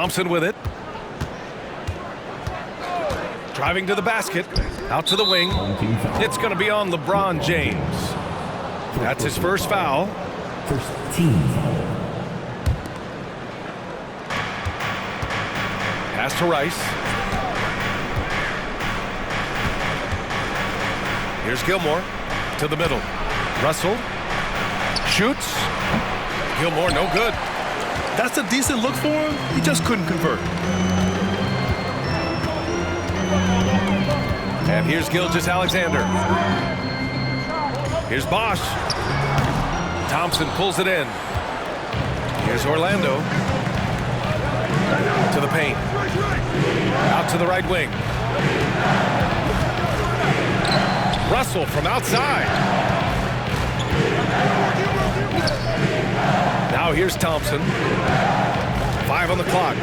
Thompson with it. Driving to the basket. Out to the wing. It's going to be on LeBron James. That's his first foul. First team foul. Pass to Rice. Here's Gilmore to the middle. Russell shoots. Gilmore, no good. That's a decent look for him. He just couldn't convert. And here's Gilgeous-Alexander. Here's Bosch. Thompson pulls it in. Here's Orlando. To the paint. Out to the right wing. Russell from outside. Now here's Thompson. 5 on the clock.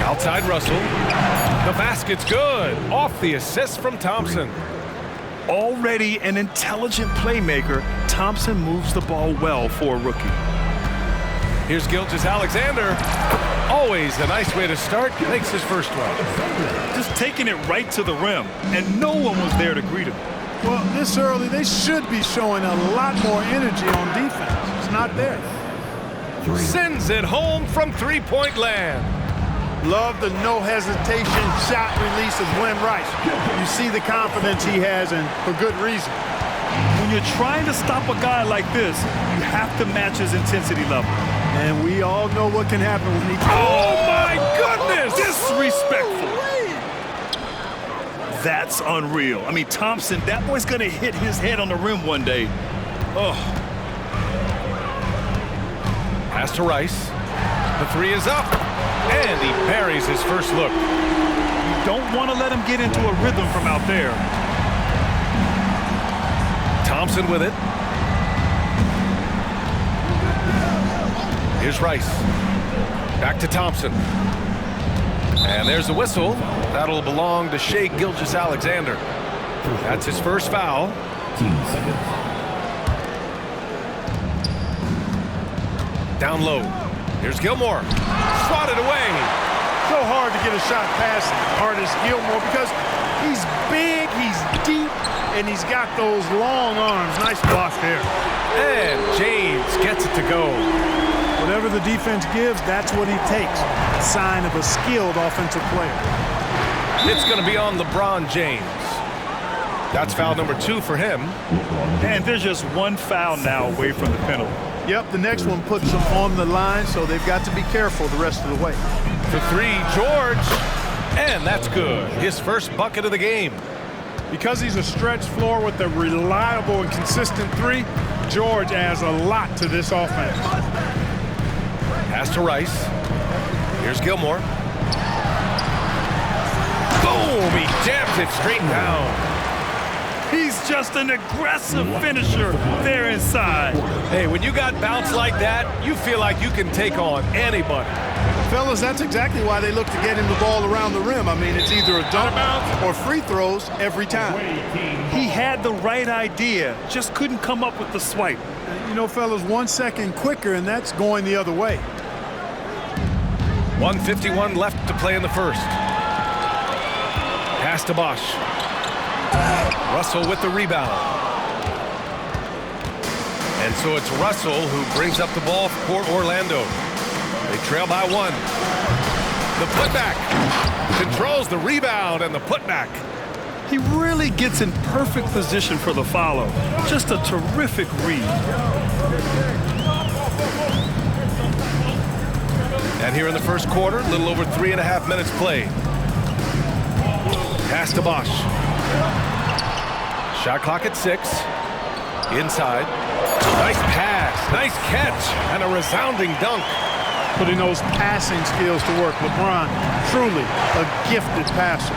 Outside Russell. The basket's good. Off the assist from Thompson. Already an intelligent playmaker, Thompson moves the ball well for a rookie. Here's Gilgeous-Alexander. Always a nice way to start. Makes his first one. Just taking it right to the rim, and no one was there to greet him. Well, this early, they should be showing a lot more energy on defense. It's not there. Sends it home from three-point land. Love the no hesitation shot release of Glenn Rice. You see the confidence he has, and for good reason. When you're trying to stop a guy like this, you have to match his intensity level. And we all know what can happen when he... Oh, my goodness! Disrespectful. That's unreal. I mean, Thompson, that boy's going to hit his head on the rim one day. Oh. Pass to Rice. The three is up. And he buries his first look. You don't want to let him get into a rhythm from out there. Thompson with it. Here's Rice. Back to Thompson. And there's the whistle. That'll belong to Shai Gilgeous-Alexander. That's his first foul. 15 seconds. Down low. Here's Gilmore. Swatted away. So hard to get a shot past Artis Gilmore because he's big, he's deep, and he's got those long arms. Nice block there. And James gets it to go. Whatever the defense gives, that's what he takes. A sign of a skilled offensive player. It's going to be on LeBron James. That's foul number 2 for him. And there's just one foul now away from the penalty. Yep, the next one puts them on the line, so they've got to be careful the rest of the way. For 3, George. And that's good. His first bucket of the game. Because he's a stretch floor with a reliable and consistent 3, George adds a lot to this offense. Pass to Rice. Here's Gilmore. Boom! He jams it straight down. He's just an aggressive finisher there inside. Hey, when you got bounce like that, you feel like you can take on anybody. Fellas, that's exactly why they look to get him the ball around the rim. I mean, it's either a dunk or free throws every time. He had the right idea, just couldn't come up with the swipe. You know, fellas, 1 second quicker, and that's going the other way. 1:51 left to play in the first. Pass to Bosch. Russell with the rebound. And so it's Russell who brings up the ball for Orlando. They trail by 1. The putback. Controls the rebound and the putback. He really gets in perfect position for the follow. Just a terrific read. And here in the first quarter, a little over 3.5 minutes played. Pass to Bosch. Shot clock at 6. Inside. Nice pass, nice catch, and a resounding dunk. Putting those passing skills to work. LeBron, truly a gifted passer.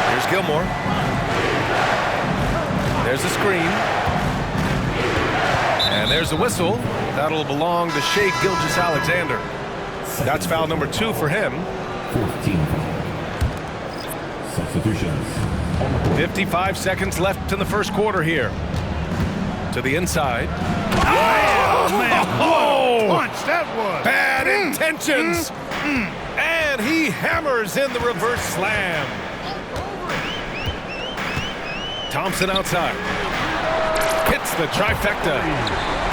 Here's Gilmore. There's the screen. And there's the whistle. That'll belong to Shai Gilgeous-Alexander. That's foul number 2 for him. 14. Substitutions. 55 seconds left in the first quarter here. To the inside. Oh, man, what a punch that was. Bad intentions. And And he hammers in the reverse slam. Thompson outside. Hits the trifecta.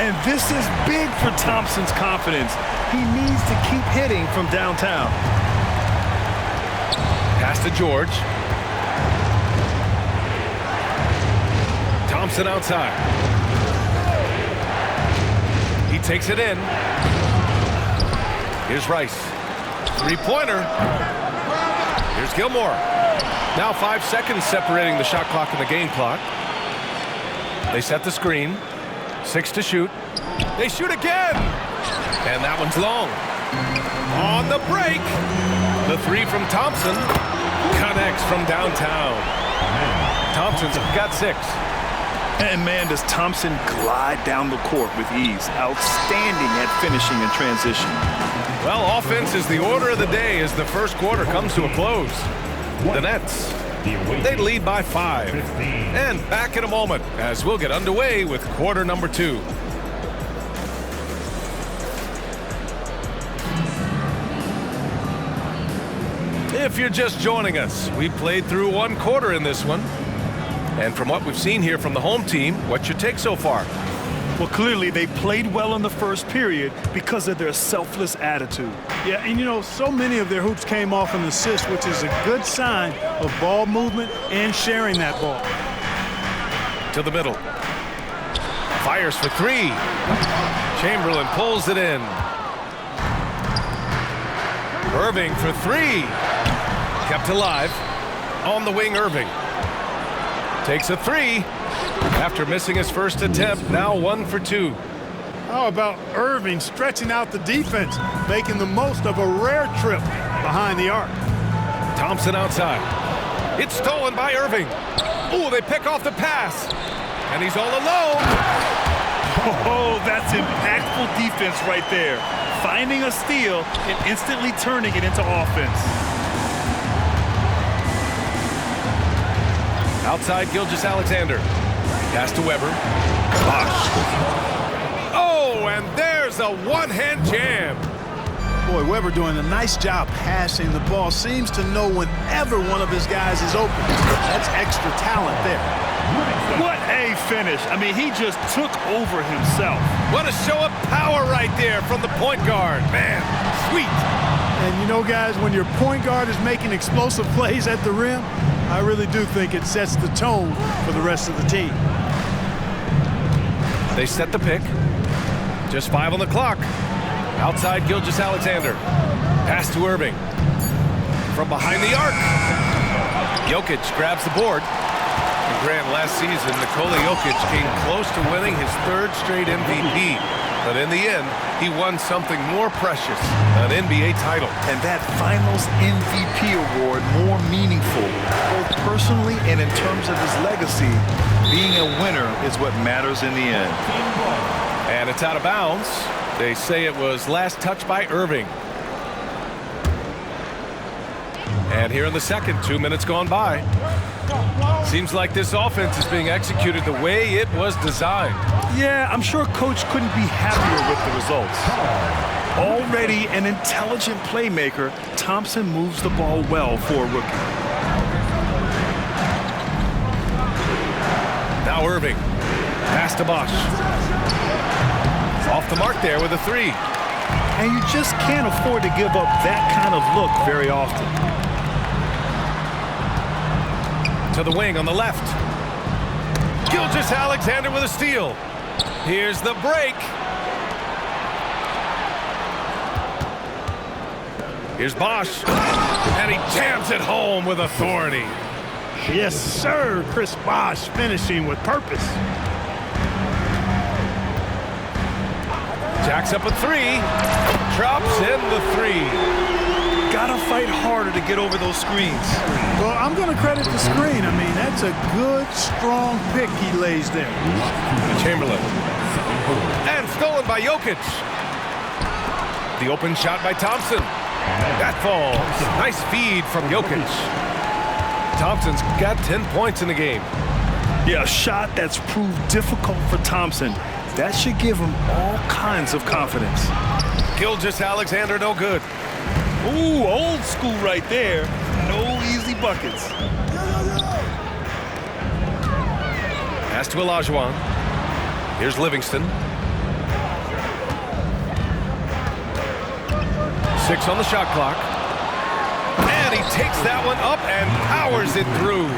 And this is big for Thompson's confidence. He needs to keep hitting from downtown. Pass to George. Thompson outside. He takes it in. Here's Rice. Three-pointer. Here's Gilmore. Now 5 seconds separating the shot clock and the game clock. They set the screen. 6 to shoot. They shoot again. And that one's long. On the break. The three from Thompson connects from downtown. Thompson's got 6. And man, does Thompson glide down the court with ease. Outstanding at finishing in transition. Well, offense is the order of the day as the first quarter comes to a close. The Nets, they lead by 5. And back in a moment as we'll get underway with quarter number 2. If you're just joining us, we played through 1 quarter in this one. And from what we've seen here from the home team, what's your take so far? Well, clearly they played well in the first period because of their selfless attitude. Yeah, and you know, so many of their hoops came off an assist, which is a good sign of ball movement and sharing that ball. To the middle. Fires for 3. Chamberlain pulls it in. Irving for 3. Kept alive. On the wing, Irving. Takes a 3. After missing his first attempt, now 1 for 2. How about Irving stretching out the defense, making the most of a rare trip behind the arc? Thompson outside. It's stolen by Irving. Oh, they pick off the pass. And he's all alone. Oh, that's impactful defense right there. Finding a steal and instantly turning it into offense. Outside Gilgeous-Alexander. Pass to Weber. Bosh. Oh, and there's a one-hand jam. Boy, Weber doing a nice job passing the ball. Seems to know whenever one of his guys is open. That's extra talent there. What a finish. I mean, he just took over himself. What a show of power right there from the point guard. Man, sweet. And you know, guys, when your point guard is making explosive plays at the rim, I really do think it sets the tone for the rest of the team. They set the pick. Just 5 on the clock. Outside Gilgeous-Alexander. Pass to Irving. From behind the arc. Jokic grabs the board. And Grant, last season, Nikola Jokic came close to winning his 3rd straight MVP. But in the end, he won something more precious, an NBA title. And that Finals MVP award more meaningful, both personally and in terms of his legacy. Being a winner is what matters in the end. And it's out of bounds. They say it was last touched by Irving. And here in the second, 2 minutes gone by. Seems like this offense is being executed the way it was designed. Yeah, I'm sure Coach couldn't be happier with the results. Already an intelligent playmaker, Thompson moves the ball well for a rookie. Now Irving. Pass to Bosh. Off the mark there with a 3. And you just can't afford to give up that kind of look very often. To the wing on the left. Gilgeous-Alexander with a steal. Here's the break. Here's Bosh. And he jams it home with authority. Yes, sir. Chris Bosh finishing with purpose. Jacks up a 3. Drops in the 3. Gotta fight harder to get over those screens. Well, I'm going to credit the screen. I mean, that's a good, strong pick he lays there. Chamberlain. And stolen by Jokic. The open shot by Thompson. That falls. Nice feed from Jokic. Thompson's got 10 points in the game. Yeah, a shot that's proved difficult for Thompson. That should give him all kinds of confidence. Gilgeous-Alexander no good. Ooh, old school right there. No easy buckets. Pass to Olajuwon. Here's Livingston. 6 on the shot clock. And he takes that one up and powers it through.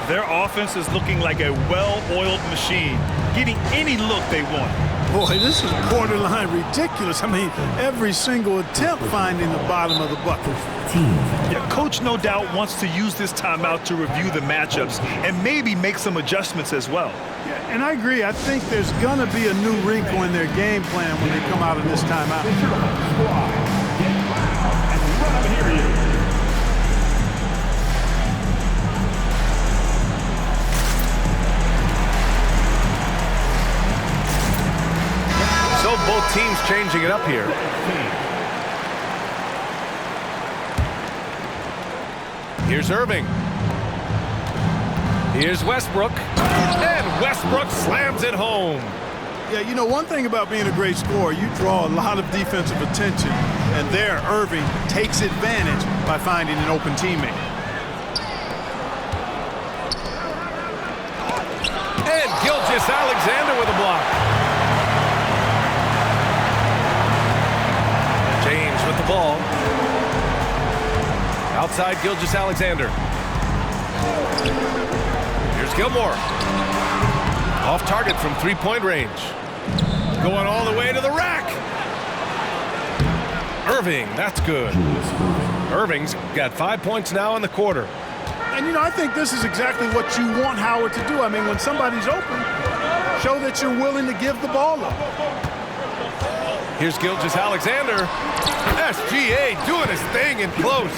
Their offense is looking like a well-oiled machine, getting any look they want. Boy, this is borderline ridiculous. I mean, every single attempt finding the bottom of the bucket. Yeah, coach no doubt wants to use this timeout to review the matchups and maybe make some adjustments as well. Yeah, and I agree. I think there's going to be a new wrinkle in their game plan when they come out of this timeout. So both teams changing it up here. Here's Irving. Here's Westbrook. And Westbrook slams it home. Yeah, you know, one thing about being a great scorer, you draw a lot of defensive attention. And there, Irving takes advantage by finding an open teammate. And Gilgeous-Alexander with a block. James with the ball. Outside Gilgeous-Alexander. Here's Gilmore. Off target from three-point range. Going all the way to the rack. Irving, that's good. Irving's got 5 points now in the quarter. And, you know, I think this is exactly what you want Howard to do. I mean, when somebody's open, show that you're willing to give the ball up. Here's Gilgeous-Alexander. SGA doing his thing in close.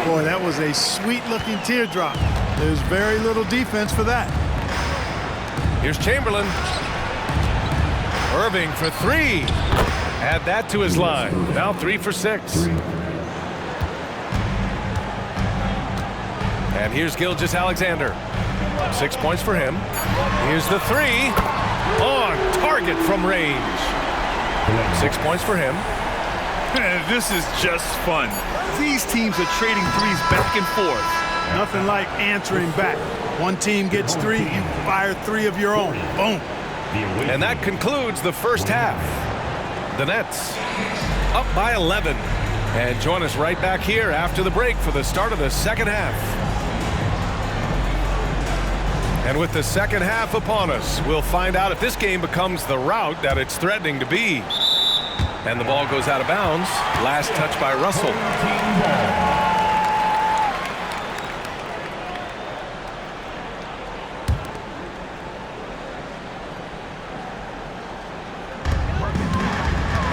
Boy, that was a sweet-looking teardrop. There's very little defense for that. Here's Chamberlain. Irving for 3. Add that to his line. Now 3 for 6. And here's Gilgeous-Alexander. 6 points for him. Here's the 3. On target from range. 6 points for him. This is just fun. These teams are trading threes back and forth. Nothing like answering back. One team gets 3, you fire 3 of your own. Boom. And that concludes the first half. The Nets up by 11. And join us right back here after the break for the start of the second half. And with the second half upon us, we'll find out if this game becomes the rout that it's threatening to be. And the ball goes out of bounds. Last touch by Russell.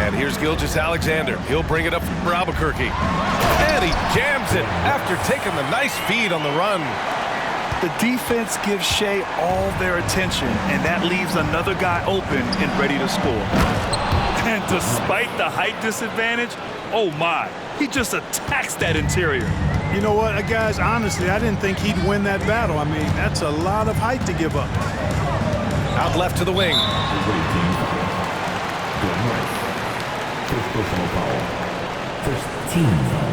And here's Gilgeous-Alexander. He'll bring it up for Albuquerque. And he jams it after taking the nice feed on the run. The defense gives Shea all their attention, and that leaves another guy open and ready to score. And despite the height disadvantage, oh my, he just attacks that interior. You know what, guys, honestly, I didn't think he'd win that battle. I mean, that's a lot of height to give up. Out left to the wing. First personal foul. First team foul.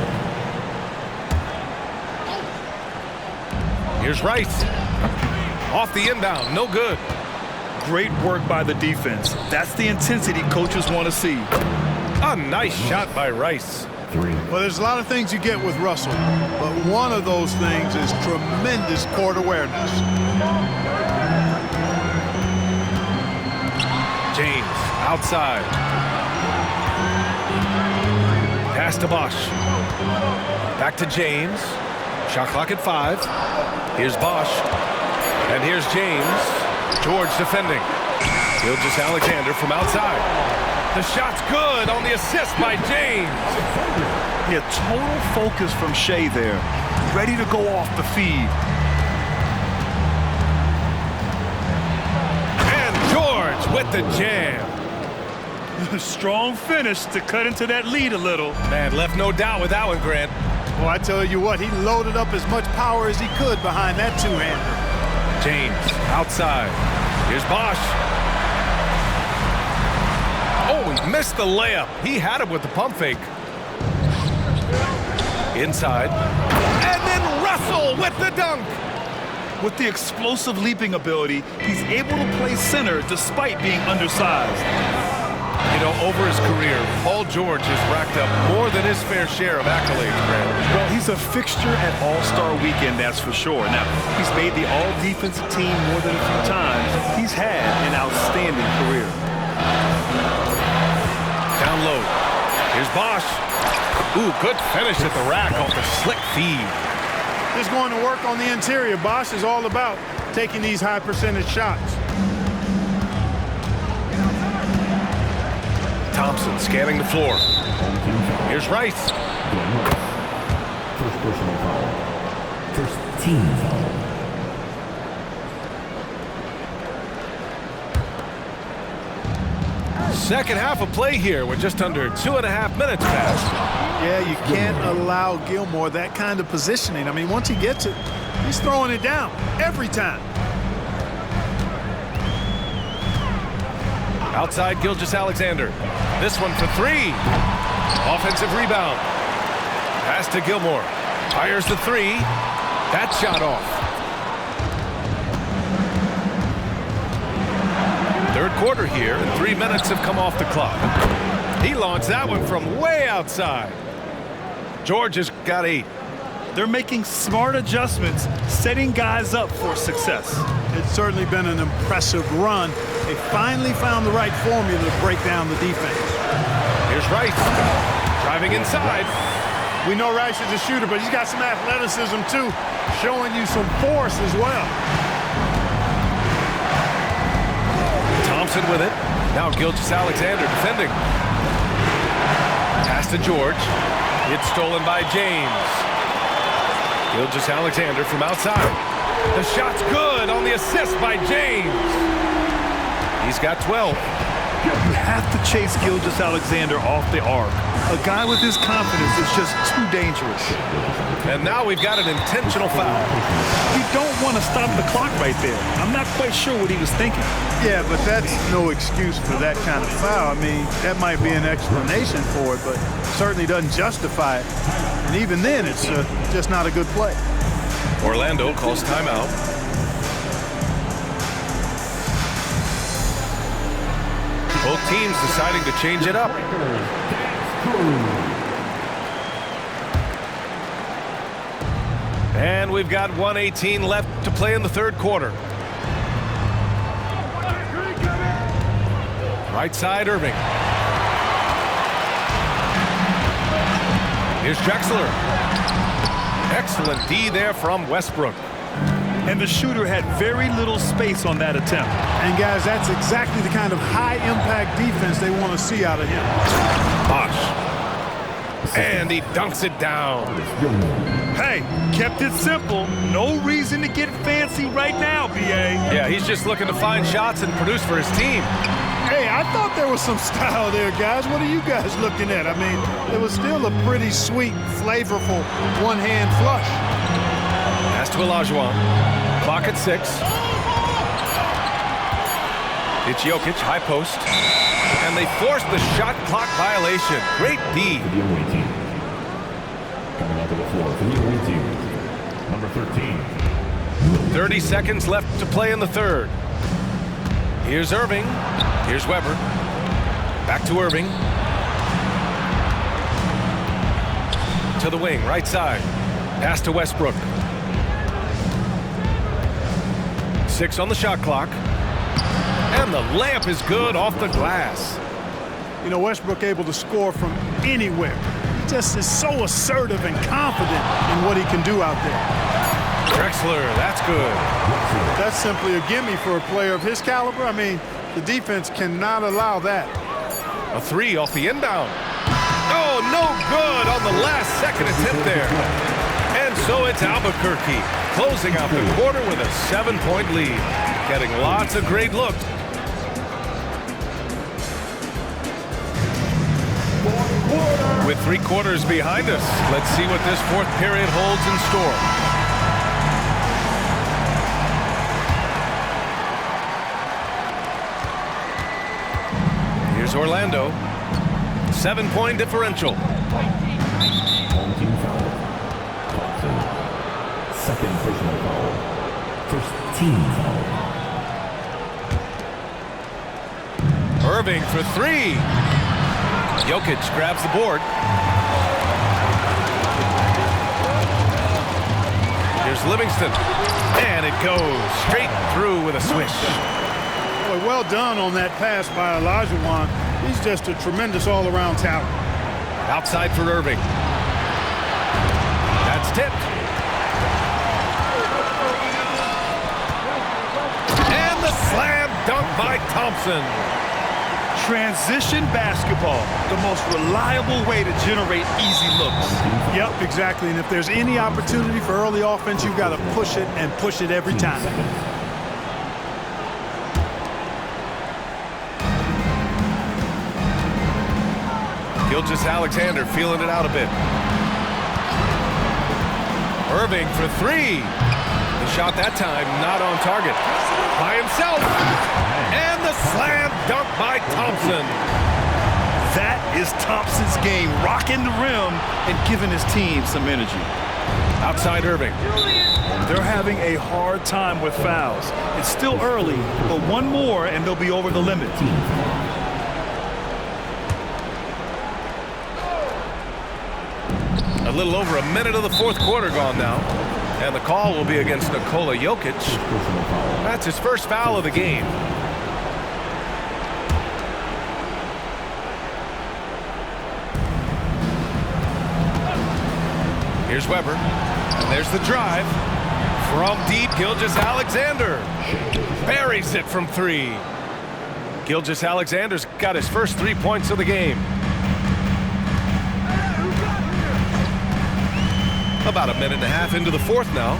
Here's Rice. Off the inbound, no good. Great work by the defense. That's the intensity coaches want to see. A nice shot by Rice. 3. Well, there's a lot of things you get with Russell, but one of those things is tremendous court awareness. James outside. Pass to Bosch. Back to James. Shot clock at 5. Here's Bosch. And here's James. George defending. Gilgeous-Alexander from outside. The shot's good on the assist by James. Yeah, total focus from Shea there. Ready to go off the feed. And George with the jam. Strong finish to cut into that lead a little. Man, left no doubt with that one, Grant. Well, I tell you what, he loaded up as much power as he could behind that two-hander. James outside. Here's Bosch. Oh, he missed the layup. He had him with the pump fake. Inside. And then Russell with the dunk. With the explosive leaping ability, he's able to play center despite being undersized. You know, over his career, Paul George has racked up more than his fair share of accolades, Brandon. Well, he's a fixture at All-Star Weekend, that's for sure. Now, he's made the All-Defensive Team more than a few times. He's had an outstanding career. Down low. Here's Bosch. Ooh, good finish at the rack off the slick feed. Just going to work on the interior. Bosch is all about taking these high percentage shots. Thompson scanning the floor. Here's Rice. First personal foul. First team foul. Second half of play here with just under 2.5 minutes passed. Yeah, you can't allow Gilmore that kind of positioning. I mean, once he gets it, he's throwing it down every time. Outside Gilgeous-Alexander. This one for three. Offensive rebound. Pass to Gilmore. Fires the three. That shot off. Third quarter here, and 3 minutes have come off the clock. He launched that one from way outside. George has got 8. They're making smart adjustments, setting guys up for success. It's certainly been an impressive run. They finally found the right formula to break down the defense. Here's Rice. Driving inside. We know Rice is a shooter, but he's got some athleticism too, showing you some force as well. Thompson with it. Now Gilgeous-Alexander defending. Pass to George. It's stolen by James. Gilgeous-Alexander from outside. The shot's good on the assist by James. He's got 12. You have to chase Gilgeous-Alexander off the arc. A guy with his confidence is just too dangerous. And now we've got an intentional foul. You don't want to stop the clock right there. I'm not quite sure what he was thinking. Yeah, but that's no excuse for that kind of foul. I mean, that might be an explanation for it, but certainly doesn't justify it. And even then, it's just not a good play. Orlando calls timeout. Both teams deciding to change it up. And we've got 1:18 left to play in the third quarter. Right side, Irving. Here's Drexler. Excellent D there from Westbrook. And the shooter had very little space on that attempt. And guys, that's exactly the kind of high-impact defense they want to see out of him. Bosch. And he dunks it down. Hey, kept it simple. No reason to get fancy right now, B.A. Yeah, he's just looking to find shots and produce for his team. Hey, I thought there was some style there, guys. What are you guys looking at? I mean, it was still a pretty sweet, flavorful one-hand flush. Pass to Olajuwon. Clock at 6. It's Jokic, high post. And they force the shot clock violation. Great D. For the away team. Coming onto the floor for the away team. Number 13. 30 seconds left to play in the third. Here's Irving. Here's Weber. Back to Irving. To the wing, right side. Pass to Westbrook. 6 on the shot clock. And the layup is good off the glass. You know, Westbrook able to score from anywhere. He just is so assertive and confident in what he can do out there. Drexler, that's good. That's simply a gimme for a player of his caliber. I mean, the defense cannot allow that. A 3 off the inbound. Oh, no good on the last second attempt there. And so it's Albuquerque closing out the quarter with a 7-point lead. Getting lots of great looks. With 3 quarters behind us, let's see what this fourth period holds in store. Here's Orlando. 7-point differential. Home team foul. second personal foul. First team foul. Irving for three. Jokic grabs the board. Here's Livingston. And it goes straight through with a swish. Boy, well done on that pass by Olajuwon. He's just a tremendous all-around talent. Outside for Irving. That's tipped. And the slam dunk by Thompson. Transition basketball, the most reliable way to generate easy looks. Yep, exactly. And if there's any opportunity for early offense, you've got to push it and push it every time. Gilgeous-Alexander feeling it out a bit. Irving for three. The shot that time not on target. By himself. And the slam dunk by Thompson. That is Thompson's game, rocking the rim and giving his team some energy. Outside Irving. They're having a hard time with fouls. It's still early, but one more and they'll be over the limit. A little over a minute of the fourth quarter gone now. And the call will be against Nikola Jokic. That's his first foul of the game. Here's Weber. And there's the drive. From deep, Gilgeous-Alexander. Buries it from three. Gilgeous-Alexander's got his first 3 points of the game. About a minute and a half into the fourth now.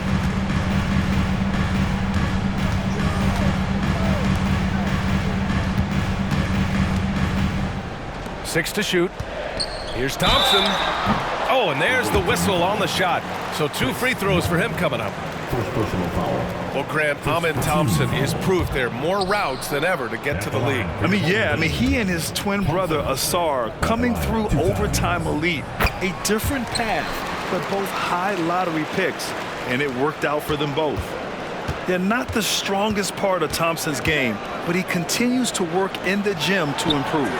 Six to shoot. Here's Thompson. Oh, and there's the whistle on the shot. So 2 free throws for him coming up. First personal foul. Well, Grant, Amin Thompson is proof there are more routes than ever to get to the league. He and his twin brother Asar coming through overtime elite. A different path, but both high lottery picks, and it worked out for them both. They're not the strongest part of Thompson's game, but he continues to work in the gym to improve.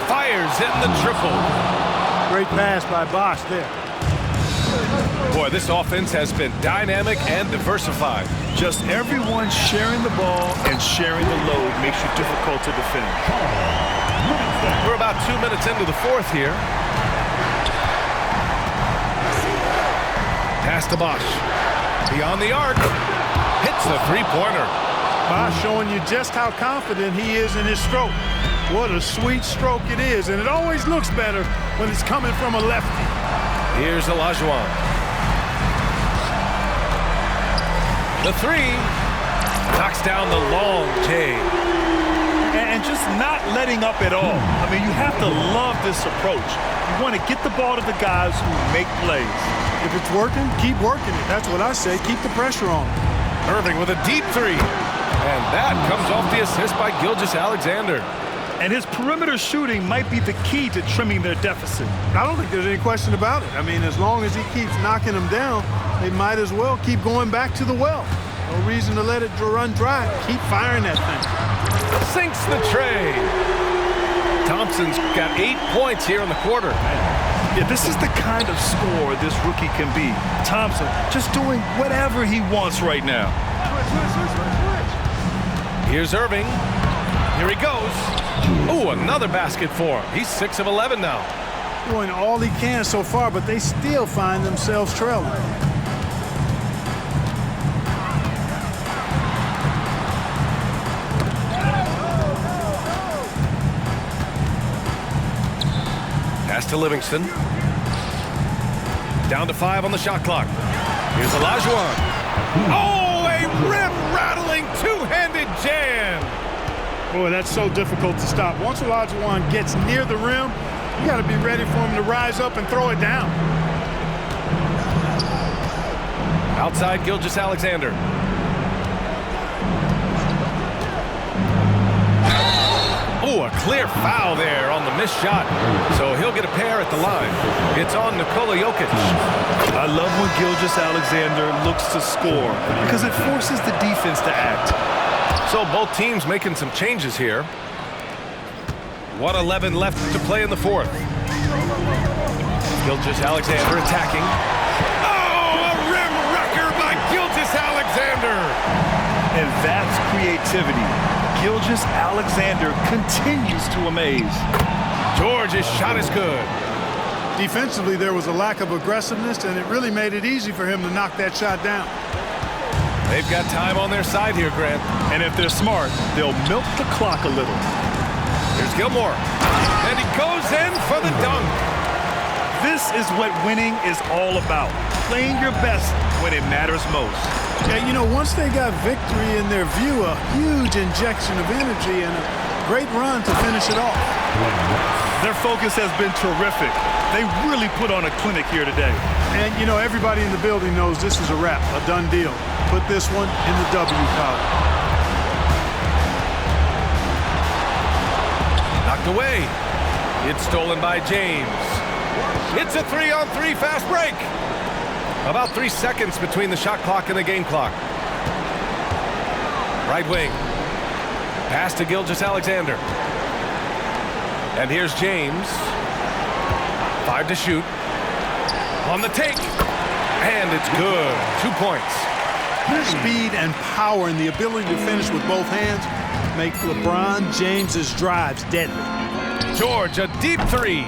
Fires in the triple. Great pass by Bosh there. Boy, this offense has been dynamic and diversified. Just everyone sharing the ball and sharing the load makes you difficult to defend. We're about 2 minutes into the fourth here. Pass to Bosh. Beyond the arc. Hits the three-pointer. Bosh showing you just how confident he is in his stroke. What a sweet stroke it is, and it always looks better when it's coming from a lefty. Here's Olajuwon. The three. Knocks down the long J. And just not letting up at all. You have to love this approach. You want to get the ball to the guys who make plays. If it's working, keep working it. That's what I say. Keep the pressure on. Irving with a deep three. And that comes off the assist by Gilgeous-Alexander. And his perimeter shooting might be the key to trimming their deficit. I don't think there's any question about it. As long as he keeps knocking them down, they might as well keep going back to the well. No reason to let it run dry. Keep firing that thing. Sinks the tray. Thompson's got 8 points here in the quarter. Yeah, this is the kind of scorer this rookie can be. Thompson just doing whatever he wants right now. Here's Irving. Here he goes. Oh, another basket for him. He's 6 of 11 now. Doing all he can so far, but they still find themselves trailing. Pass to Livingston. Down to 5 on the shot clock. Here's Olajuwon. Oh, a rim-rattling two-handed jam. Boy, that's so difficult to stop. Once Olajuwon gets near the rim, you got to be ready for him to rise up and throw it down. Outside Gilgeous-Alexander. Oh, a A clear foul there on the missed shot. So he'll get a pair at the line. It's on Nikola Jokic. I love when Gilgeous-Alexander looks to score because it forces the defense to act. So both teams making some changes here. 1:11 left to play in the fourth. Gilgeous-Alexander attacking. Oh, a rim wrecker by Gilgeous-Alexander. And that's creativity. Gilgeous-Alexander continues to amaze. George's shot is good. Defensively, there was a lack of aggressiveness, and it really made it easy for him to knock that shot down. They've got time on their side here, Grant. And if they're smart, they'll milk the clock a little. Here's Gilmore. And he goes in for the dunk. This is what winning is all about. Playing your best when it matters most. Yeah, you know, once they got victory in their view, a huge injection of energy and a great run to finish it off. Their focus has been terrific. They really put on a clinic here today. And, you know, everybody in the building knows this is a wrap, a done deal. Put this one in the W column. Knocked away. It's stolen by James. It's a 3-on-3 fast break. About 3 seconds between the shot clock and the game clock. Right wing. Pass to Gilgeous-Alexander. And here's James. 5 to shoot. On the take. And it's good. 2 points. Speed and power and the ability to finish with both hands make LeBron James's drives deadly. George, a deep three.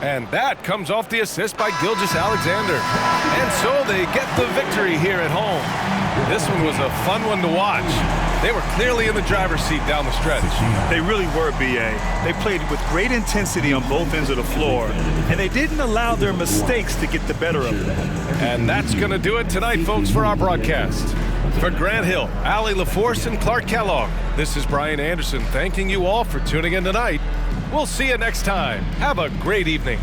And that comes off the assist by Gilgeous-Alexander. And so they get the victory here at home. This one was a fun one to watch. They were clearly in the driver's seat down the stretch. They really were, B.A. They played with great intensity on both ends of the floor, and they didn't allow their mistakes to get the better of them. And that's going to do it tonight, folks, for our broadcast. For Grant Hill, Allie LaForce, and Clark Kellogg, this is Brian Anderson thanking you all for tuning in tonight. We'll see you next time. Have a great evening.